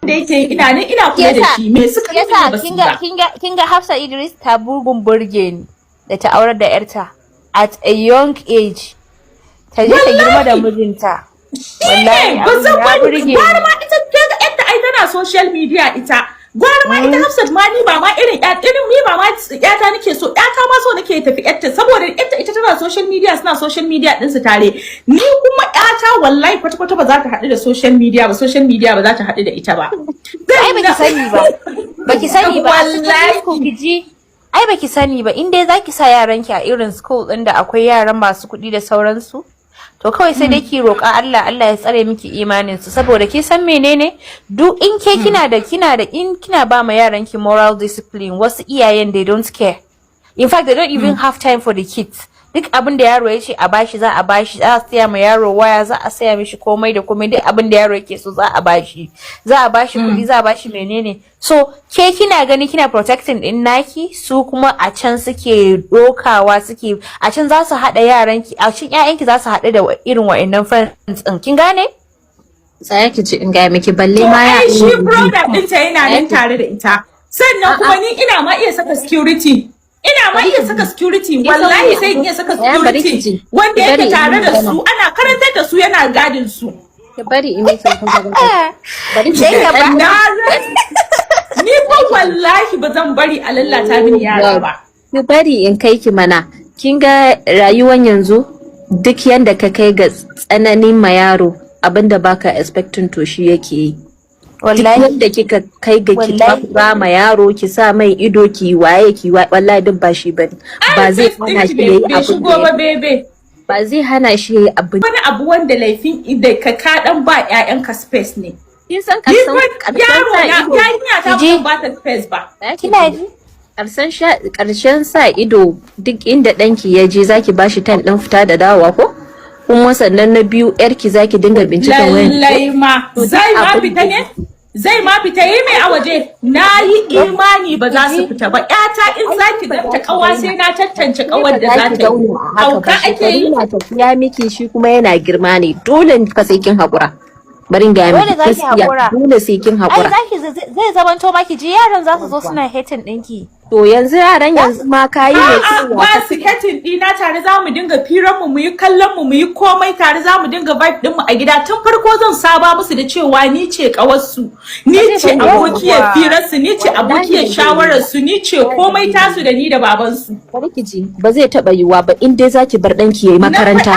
da yake ina kula da shi me suka yi ba su ba. Kinga Hafsat Idris ta burge ni da ta aurar da yarta at a young age. Ta je ta girma da mijinta. Wallahi ba zan bari gwara ma ita kaga yarta ai tana social media ita. Gwara ma ita Hafsat ma ni ba ma irin ni ba ma yata nake so yata ma so nake tafi yarta saboda yarta ita tana social media suna social media din su tare. Ni kuma yata wallahi kwata ba za ta haɗu da social media ba ba za ta haɗu da ita ba. Ai baki sani ba. Baki sani ba. Wallahi ai baki sani ba in dai zaki sa yaranki a irin school din da akwai yaran masu kuɗi da sauransu to kawai sai dai ki roƙa Allah ya tsare miki imanin su saboda ki san menene duk in ke kina ba ma yaranki moral discipline wasu iyayen they don't care in fact they don't even have time for the kids duk abin da yaro ya ce a bashi za a saya ma yaro waya za a saya mishi komai da komai duk abin da yaro yake so za a bashi kuɗi za a bashi menene so ke kina gani kina protecting din naki su kuma a can suke dokawa suke a can za su haɗa yaranki a cikin ƴaƴanki za su haɗu da irin wa'annan friends din kin gane tsaya ki ci in ga miki balle ma ya shi brother ɗinta yana nan tare da ita sannan kuma ni ina ma iya saka security wallahi sai iya saka security wanda yake tare da su ana karantar da su yana gadin su ki bari in yi sai bari ni ba wallahi ba zan bari a lallata mini yara ba ki bari in kai ki mana kin ga rayuwar yanzu duk yanda ka kai ga tsananin ma yaro abinda baka expecting to shi yake yi wallahi yanda kika kai ga ki ba ma yaro ki sa mai ido ki waye wallahi duk ba shi bane ba zai hana shi yayi abu ba zai hana shi yayi abu wani abu wanda laifin da ka dan ba ƴaƴanka space ne kin san yaro na yarinya ta ba ta space ba kina ji karshen sa ido duk inda danki ya je zaki bashi time din fita da dawowa ko kuma sannan na biyu yarki zaki dinga binciken wayan lallai ma zai ma fita yi mai a waje na yi imani ba za su fita ba ƴata in zaki danta kawa sai na tantance kawar da za ta yi hauka ake yi tafiya miki shi kuma yana girma ne dole ka sai kin hakura barin ga miki gaskiya dole sai kin hakura ai zai zamanto maki ji yaran za su zo suna hating dinki to yanzu yaran yanzu ma kayi ne ba su hating dina tare za mu dinga firan mu yi kallon mu yi komai tare za mu dinga vibe din mu a gida tun farko zan saba musu da cewa ni ce kawarsu ni ce abokiyar firar su ni ce abokiyar shawarar su ni ce komai tasu da ni da baban su ji ba zai taba yiwa ba in dai zaki bar danki yayi makaranta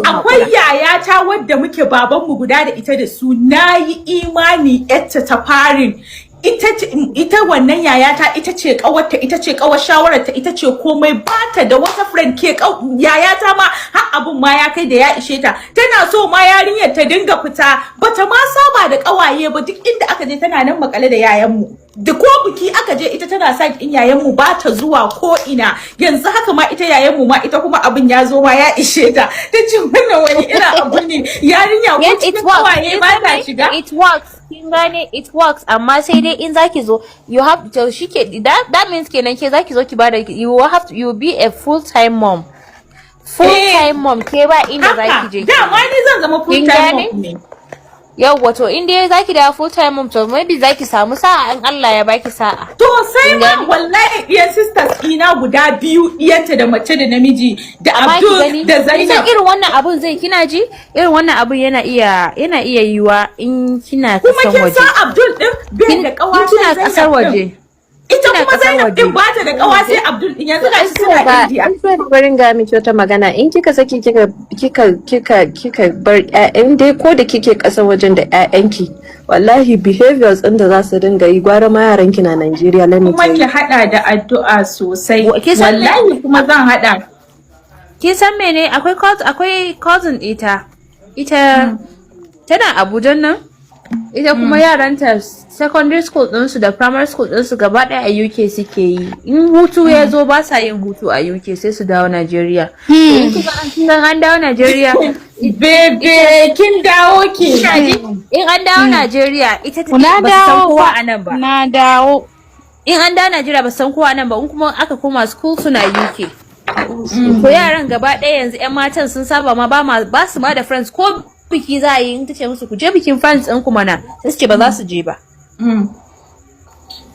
akwai yayata wadda muke baban mu guda da ita da su nayi imani yatta ta farin ita wannan yayata ita ce kawarta ita ce kawar shawararta ita ce komai bata da wata friend ke yayata ma har abun ma ya kai da ya ishe ta tana so ma yarinyar ta dinga fita bata ma saba da kawaye ba duk inda aka je tana nan makale da yayanmu da ko biki aka je ita tana sa in yayanmu ba ta zuwa ko ina yanzu haka ma ita yayanmu ma ita kuma abin ya zo ma ya ishe ta ce wannan wani ina abu ne yarinya ko cikin kawaye ba ta shiga it works kin gane it works amma sai dai in zaki zo you have to shike that means kenan ke zaki zo ki bada you be a full time mom mom ke ba inda zaki je da ma ni zan zama full time mom ne yawwa to in dai zaki da full time mom to maybe zaki samu sa'a in Allah ya baki sa'a to sai ma wallahi iyan sisters ina guda biyu iyanta da mace da namiji da Abdul da Zainab irin wannan abun zai kina ji irin wannan abun yana iya yiwa in kina kasan waje kuma kin san Abdul din bai da kawa kina kasar waje ita kuma Zainab din ba ta da kawa sai Abdul din yanzu ga shi suna India barin ga miki wata magana in kika saki kika bar ƴaƴan dai ko da kike kasar wajen da ƴaƴanki wallahi behaviors din da za su dinga yi gwara ma yaran ki na Najeriya lalle kuma ki hada da addu'a sosai wallahi kuma zan hada ki san mene akwai cousin ita tana Abuja nan ita kuma yaranta secondary school ɗinsu da primary school ɗinsu gaba ɗaya a UK suke yi in hutu ya zo ba sa yin hutu a UK sai su dawo Najeriya in an dawo Najeriya bebe kin dawo ki in an dawo Najeriya ita ta ba san kowa a nan ba na dawo in an dawo Najeriya ba san kowa a nan ba in kuma aka koma school suna UK ko yaran gaba ɗaya yanzu ƴan matan sun saba ma ba su ma da friends ko biki za a yi in ta ce musu ku je bikin fans ɗin ku mana sai su ce ba za su je ba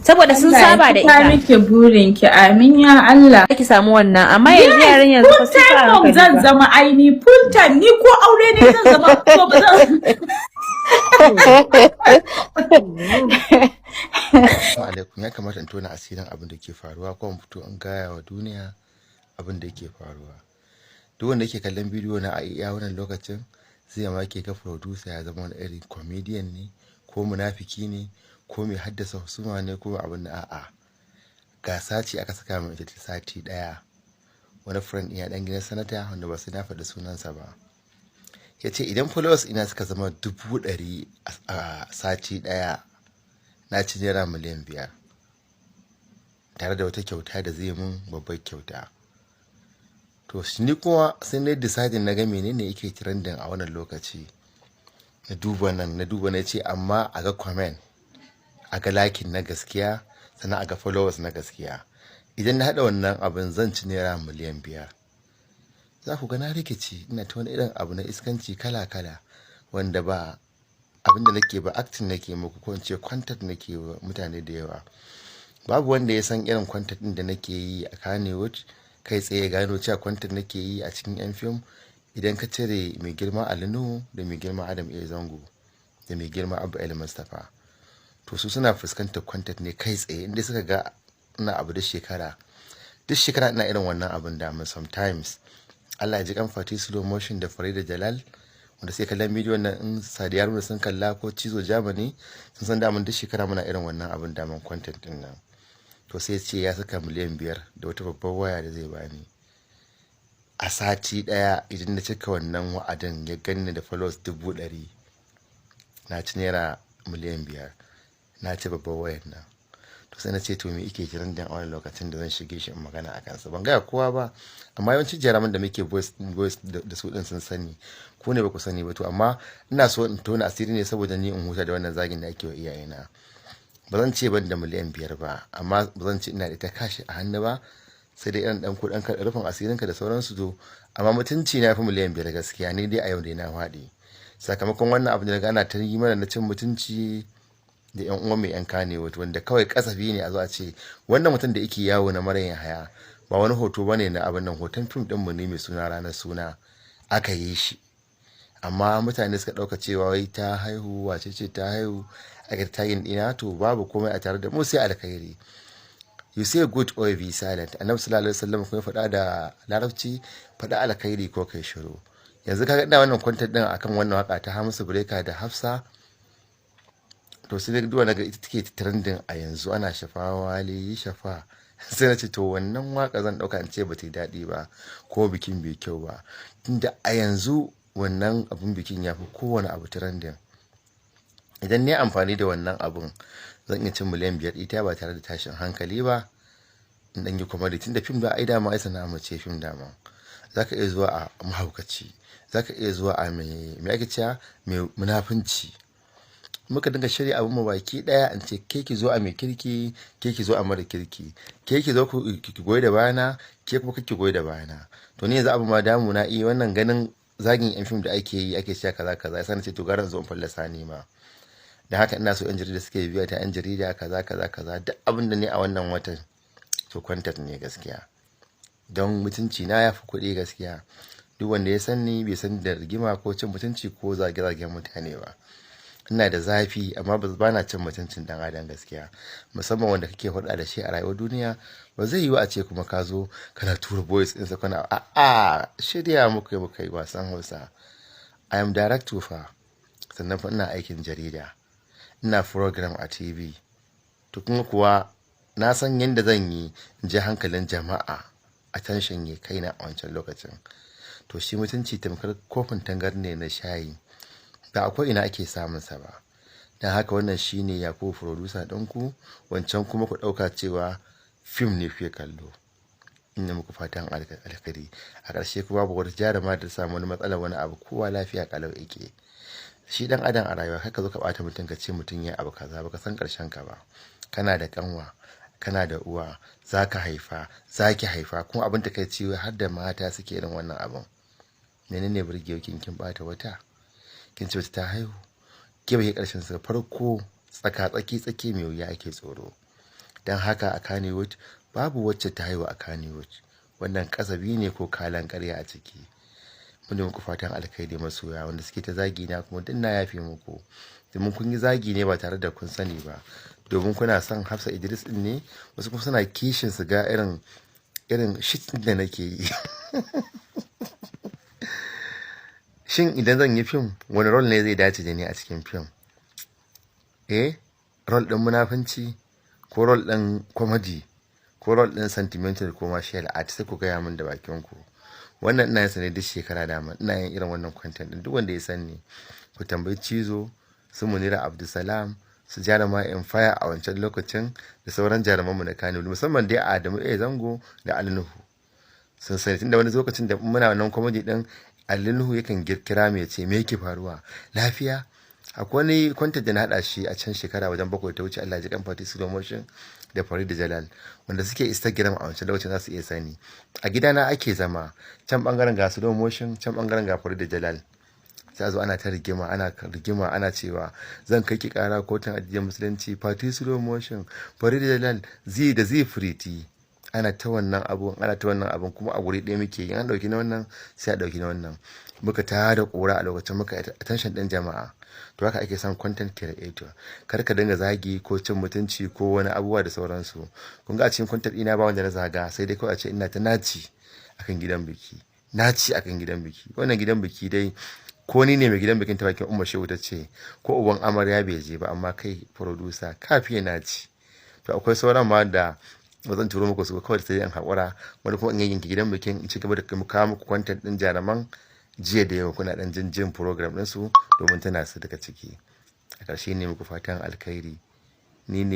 saboda sun saba da ita. Allah ya miki burin ki, amin ya Allah. Ki samu wannan amma yanzu yaran yanzu full time zan zama aini full time ni ko aure ne zan zama ko ba zan. alaikum, ya kamata in tona asirin abin da ke faruwa ko in fito in gaya wa duniya abin da yake faruwa. Duk wanda yake kallon bidiyo na a iya wannan lokacin zai ma ke ga producer ya zama wani irin comedian ne ko munafiki ne ko mai haddasa husuma ne ko abin da a'a. Gasa ce aka saka min ita ta sati daya. Wani friend ya dan gidan sanata wanda ba sai na faɗi sunansa ba. Ya ce idan followers ina suka zama 100,000 a sati daya na ci naira miliyan 5 tare da wata kyauta da zai mun babbar kyauta. To ni kuma sai na decide na ga menene yake trending a wannan lokaci. Na duba na ce amma a ga comment, a ga lakin na gaskiya, sannan a ga followers na gaskiya. Idan na haɗa wannan abin zan ci naira miliyan 5. Za ku ga na rikici ina ta wani irin abu na iskanci kala-kala wanda ba abin da nake ba acting nake muku ko in ce content nake wa mutane da yawa. Babu wanda ya san irin content din da nake yi a Kannywood kai tsaye gano cewa content nake yi a cikin yan film idan ka cire mai girma Alinu da mai girma Adam A Zango da mai girma Abu El Mustapha. To su suna fuskantar content ne kai tsaye inda suka ga ina abu duk shekara ina irin wannan abin da sometimes Allah ya ji kan Fati slow motion da Farida Jalal wanda sai kallon bidiyon nan in Sadiya Haruna sun kalla ko Cizo Germany sun san damun duk shekara muna irin wannan abin daman content din nan. To sai ce ya saka miliyan 5 da wata babbar waya da zai bani a sati daya idan na cika wannan wa'adin ya ganni da followers 100,000 na ci naira miliyan 5 na ci babbar wayar nan. To sai na ce to me yake jiran dan a wani lokacin da zan shige shi in magana a kansa ban gaya kowa ba amma yawancin jaraman da muke voice da su din sun sani ko ne ba ku sani ba to amma ina so in tona asiri ne saboda ni in huta da wannan zagin da ake wa iyayena. Ba zan ce ban da miliyan 5 ba amma ba zan ce ina da ita kashi a hannu ba sai dai irin dan kudin ka rufin asirinka da sauransu to amma mutunci na fi miliyan 5 gaskiya ni dai a yau dai na faɗi sakamakon wannan abu da ga ana ta yi mana na cin mutunci da yan uwan mai yan kane wato wanda kawai kasafi ne a zo a ce wannan mutum da yake yawo na marayin haya ba wani hoto bane na abin nan hoton fim din mu ne mai suna ranar suna aka yi shi amma mutane suka dauka cewa wai ta haihu wace ce ta haihu a tayin dina to babu komai a tare da mu sai alkhairi. You say good or be silent. Annabi sallallahu alaihi wasallam kuma faɗa da larabci faɗa alkhairi ko kai shiru. Yanzu kaga ina wannan content din akan wannan waka ta Hamisu Breaker da Hafsa to sai duk duwa naga ita take trending a yanzu ana shafawa li shafa sai na ce to wannan waka zan dauka in ce ba ta daɗi ba ko bikin bai kyau ba tunda a yanzu wannan abun bikin ya fi kowane abu trending. Idan ne amfani da wannan abun zan iya cin miliyan 5 ita ba tare da tashin hankali ba in dan yi comedy tunda film da ai dama ai sana'a ce film dama zaka iya zuwa a mahaukaci zaka iya zuwa a me ake cewa mai munafunci muka dinga shirya abin mu baki daya in ce ke ki zo a mai kirki ke ki zo a mara kirki ke ki zo ki goyi da bayana ke kuma kake goyi da bayana to ni yanzu abu ma damu na iya wannan ganin zagin yan film da ake yi ake cewa kaza kaza sai na ce to garan zo in fallasa ni ma da haka ina so yan jarida suke biya ta yan jarida kaza duk abin da ne a wannan watan to content ne gaskiya don mutunci na yafi kuɗi gaskiya duk wanda ya san ni bai san da rigima ko cin mutunci ko zage-zagen mutane ba ina da zafi amma ba na cin mutuncin dan adam gaskiya musamman wanda kake hulɗa da shi a rayuwar duniya ba zai yiwu a ce kuma ka zo kana tura boys ɗinsa kana shirya muka yi wasan Hausa. I am director fa sannan fa ina aikin jarida ina program a TV to kuma kuwa na san yadda zan yi in ji hankalin jama'a attention ya kaina a wancan lokacin to shi mutunci tamkar kofin tangar ne na shayi da akwai ina ake samun sa ba dan haka wannan shine ya ko producer ɗinku wancan kuma ku ɗauka cewa film ne fiye kallo ina muku fatan alkhairi a ƙarshe kuma babu wata jaruma da samu wani matsala wani abu kowa lafiya kalau yake shi dan adam a rayuwa kaka zo ka bata mutum ka ce mutum ya abu kaza baka san karshen ka ba kana da kanwa kana da uwa zaka haifa zaki haifa kuma abin da kai ciwo har da mata suke irin wannan abun menene burgewa kin bata wata kin ce ta haihu ke bai karshen sa farko tsaki mai wuya ake tsoro. Dan haka a Kannywood babu wacce ta haihu a Kannywood, wannan kasabi ne ko kalan ƙarya a ciki. Mun muku fatan alkhairi masoya wanda suke ta zagi na kuma din na yafe muku, domin kun yi zagi ne ba tare da kun sani ba, domin kuna son Hafsat Idris din ne, wasu kuma suna kishin su ga irin shit da nake yi. Shin idan zan yi fim wani role ne zai dace da ni a cikin fim? Role din munafunci ko role din comedy ko role din sentimental ko martial art? Sai ku gaya min da bakin ku. Wannan ina yin ne duk shekara dama, ina yin irin wannan content din. Duk wanda ya san ni ku tambayi Cizo, su Munira Abdulsalam, su Jaruma Empire a wancan lokacin da sauran jaruman mu na Kano, musamman dai Adamu Zango da Alinuhu. Sun sani tunda wani lokacin da muna wannan comedy din, Alinuhu yakan kira mu ya ce me yake faruwa lafiya. Akwai wani content da na hada shi a can shekara wajen 7 ta wuce, Allah ya ji kan Fati Slow Motion da Farid da Jalal, wanda suke Instagram a wancan lokacin za su iya sani. A gidana ake zama, can bangaren ga Slow Motion, can bangaren ga Farid da Jalal. Sai zo ana ta rigima ana cewa zan kai ki kara kotun addinin musulunci, Fati Slow Motion, Farid da Jalal, zai Pretty. Ana ta wannan abun kuma a guri ɗaya muke yi. An dauki na wannan sai a dauki na wannan. Muka tada kura a lokacin, muka attention din jama'a. To haka ake son content creator. Kar ka dinga zagi ko cin mutunci ko wani abubuwa da sauransu. Kun ga a cikin content ina ba wanda na zaga, sai dai kawai a ce ina ta naci akan gidan biki. Wannan gidan biki dai ko ni ne mai gidan bikin ta bakin Umma Shehu ta ce ko uban amarya bai je ba, amma kai producer kafiye naci. To akwai sauran ma da ba zan turo muku su kawai sai in haƙura, wani kuma in yi yanki gidan bikin in ci gaba da kawo muku content din jaruman jiya da yau, kuna dan jin program din su domin tana su daga ciki. A ƙarshe ne muku fatan alkhairi. Ni ne